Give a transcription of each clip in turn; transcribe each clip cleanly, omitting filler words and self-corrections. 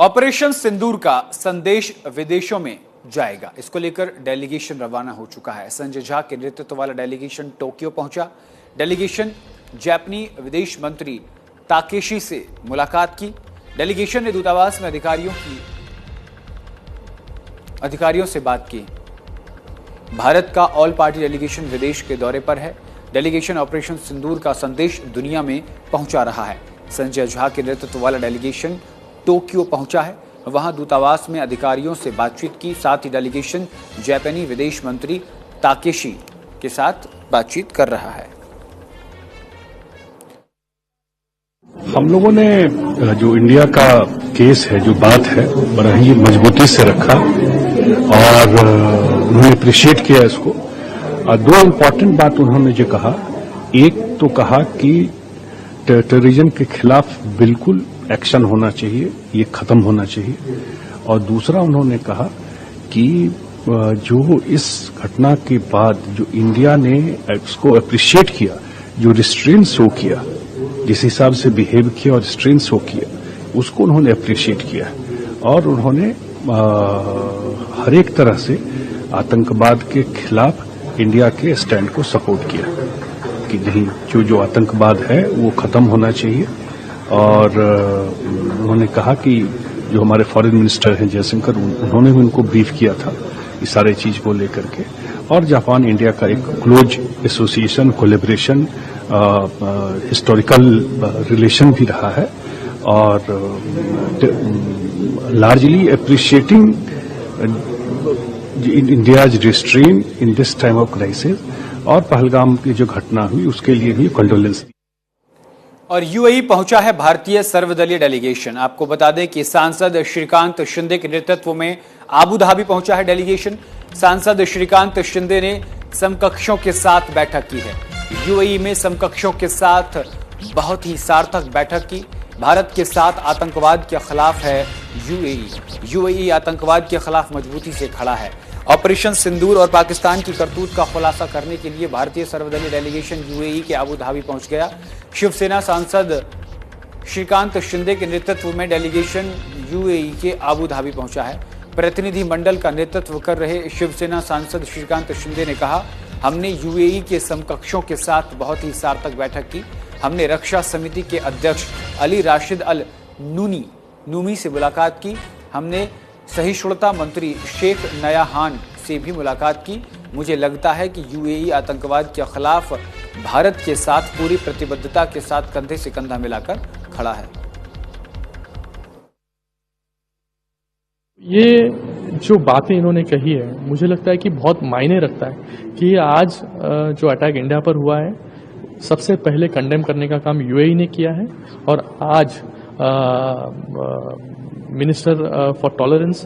Operation सिंदूर का संदेश विदेशों में जाएगा। इसको लेकर डेलीगेशन रवाना हो चुका है। संजय झा के नेतृत्व वाला डेलीगेशन टोक्यो पहुंचा। डेलीगेशन जापानी विदेश मंत्री ताकेशी से मुलाकात की। डेलीगेशन ने दूतावास में अधिकारियों से बात की। भारत का ऑल पार्टी डेलीगेशन विदेश के दौरे पर है। डेलीगेशन ऑपरेशन सिंदूर का संदेश दुनिया में पहुंचा रहा है। संजय झा के नेतृत्व वाला डेलीगेशन टोक्यो पहुंचा है। वहां दूतावास में अधिकारियों से बातचीत की। साथ ही डेलीगेशन जापानी विदेश मंत्री ताकेशी के साथ बातचीत कर रहा है। हम लोगों ने जो इंडिया का केस है, जो बात है, बड़ा ही मजबूती से रखा और उन्होंने अप्रिशिएट किया इसको। दो इम्पोर्टेंट बात उन्होंने जो कहा, एक तो कहा कि टेररिज्म के खिलाफ बिल्कुल एक्शन होना चाहिए, ये खत्म होना चाहिए। और दूसरा उन्होंने कहा कि जो इस घटना के बाद जो इंडिया ने इसको अप्रिशिएट किया, जो रिस्ट्रेन शो किया, जिस हिसाब से बिहेव किया और रिस्ट्रेन शो किया, उसको उन्होंने अप्रिशिएट किया। और उन्होंने हर एक तरह से आतंकवाद के खिलाफ इंडिया के स्टैंड को सपोर्ट किया कि नहीं, जो आतंकवाद है वो खत्म होना चाहिए। और उन्होंने कहा कि जो हमारे फॉरेन मिनिस्टर हैं जयशंकर, उन्होंने भी उनको ब्रीफ किया था इस सारे चीज को लेकर के। और जापान इंडिया का एक close association, collaboration, historical relation भी रहा है। और largely appreciating India's restrain in this time of crisis. और पहलगाम की जो घटना हुई उसके लिए भी कंडोलेंस। और यूएई पहुंचा है भारतीय सर्वदलीय डेलीगेशन। आपको बता दें कि सांसद श्रीकांत शिंदे के नेतृत्व में आबू धाबी पहुंचा है डेलीगेशन। सांसद श्रीकांत शिंदे ने समकक्षों के साथ बैठक की है। यूएई में समकक्षों के साथ बहुत ही सार्थक बैठक की। भारत के साथ आतंकवाद के खिलाफ है यूएई आतंकवाद के खिलाफ मजबूती से खड़ा है। ऑपरेशन सिंदूर और पाकिस्तान की करतूत का खुलासा करने के लिए भारतीय सर्वदलीय डेलीगेशन यूएई के आबू धाबी पहुंच गया। शिवसेना सांसद श्रीकांत शिंदे के नेतृत्व में डेलीगेशन यूएई के आबू धाबी पहुंचा है। प्रतिनिधि मंडल का नेतृत्व कर रहे शिवसेना सांसद श्रीकांत शिंदे ने कहा, हमने यूएई के समकक्षों के साथ बहुत ही सार्थक बैठक की। हमने रक्षा समिति के अध्यक्ष अली राशिद अल नूमी से मुलाकात की। हमने सहिष्णुता मंत्री शेख नयाहान से भी मुलाकात की। मुझे लगता है कि यूएई आतंकवाद के खिलाफ भारत के साथ पूरी प्रतिबद्धता के साथ कंधे से कंधा मिलाकर खड़ा है। ये जो बातें इन्होंने कही है, मुझे लगता है कि बहुत मायने रखता है कि आज जो अटैक इंडिया पर हुआ है, सबसे पहले कंडेम करने का काम यूएई ने किया है। और आज Minister for Tolerance,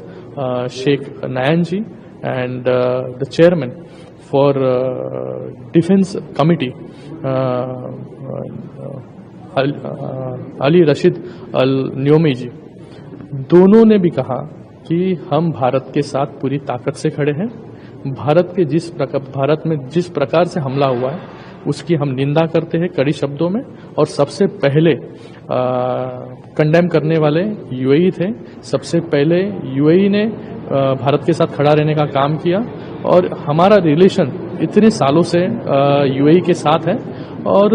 Sheikh Nayan ji, and the chairman for Defense Committee, Ali Rashid Al Nyomi जी, दोनों ने भी कहा कि हम भारत के साथ पूरी ताकत से खड़े हैं। भारत में जिस प्रकार से हमला हुआ है उसकी हम निंदा करते हैं कड़ी शब्दों में। और सबसे पहले कंडेम करने वाले यूएई थे। सबसे पहले यूएई ने भारत के साथ खड़ा रहने का काम किया। और हमारा रिलेशन इतने सालों से यूएई के साथ है। और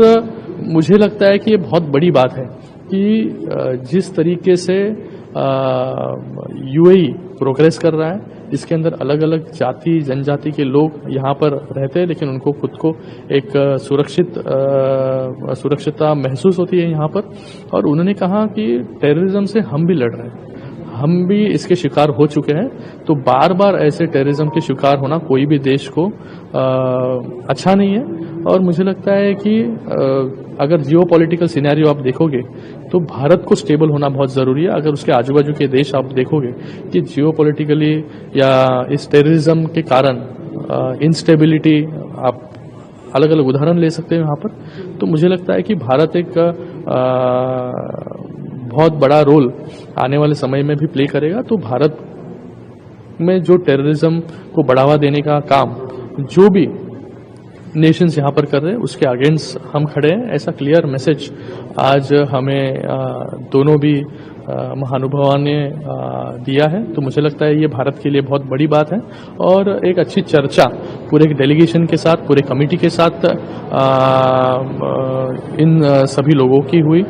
मुझे लगता है कि ये बहुत बड़ी बात है कि जिस तरीके से यूएई प्रोग्रेस कर रहा है, इसके अंदर अलग अलग जाति जनजाति के लोग यहाँ पर रहते हैं, लेकिन उनको खुद को एक सुरक्षितता महसूस होती है यहाँ पर। और उन्होंने कहा कि टेररिज्म से हम भी लड़ रहे हैं, हम भी इसके शिकार हो चुके हैं। तो बार बार ऐसे टेररिज्म के शिकार होना कोई भी देश को अच्छा नहीं है। और मुझे लगता है कि अगर जियो पॉलिटिकल सिनेरियो आप देखोगे तो भारत को स्टेबल होना बहुत जरूरी है। अगर उसके आजू बाजू के देश आप देखोगे कि जियो पॉलिटिकली या इस टेररिज्म के कारण इंस्टेबिलिटी, आप अलग अलग उदाहरण ले सकते हैं यहाँ पर। तो मुझे लगता है कि भारत एक बहुत बड़ा रोल आने वाले समय में भी प्ले करेगा। तो भारत में जो टेररिज्म को बढ़ावा देने का काम जो भी नेशंस यहाँ पर कर रहे हैं उसके अगेंस्ट हम खड़े हैं, ऐसा क्लियर मैसेज आज हमें दोनों भी महानुभावों ने दिया है। तो मुझे लगता है ये भारत के लिए बहुत बड़ी बात है और एक अच्छी चर्चा पूरे डेलीगेशन के साथ, पूरे कमेटी के साथ इन सभी लोगों की हुई।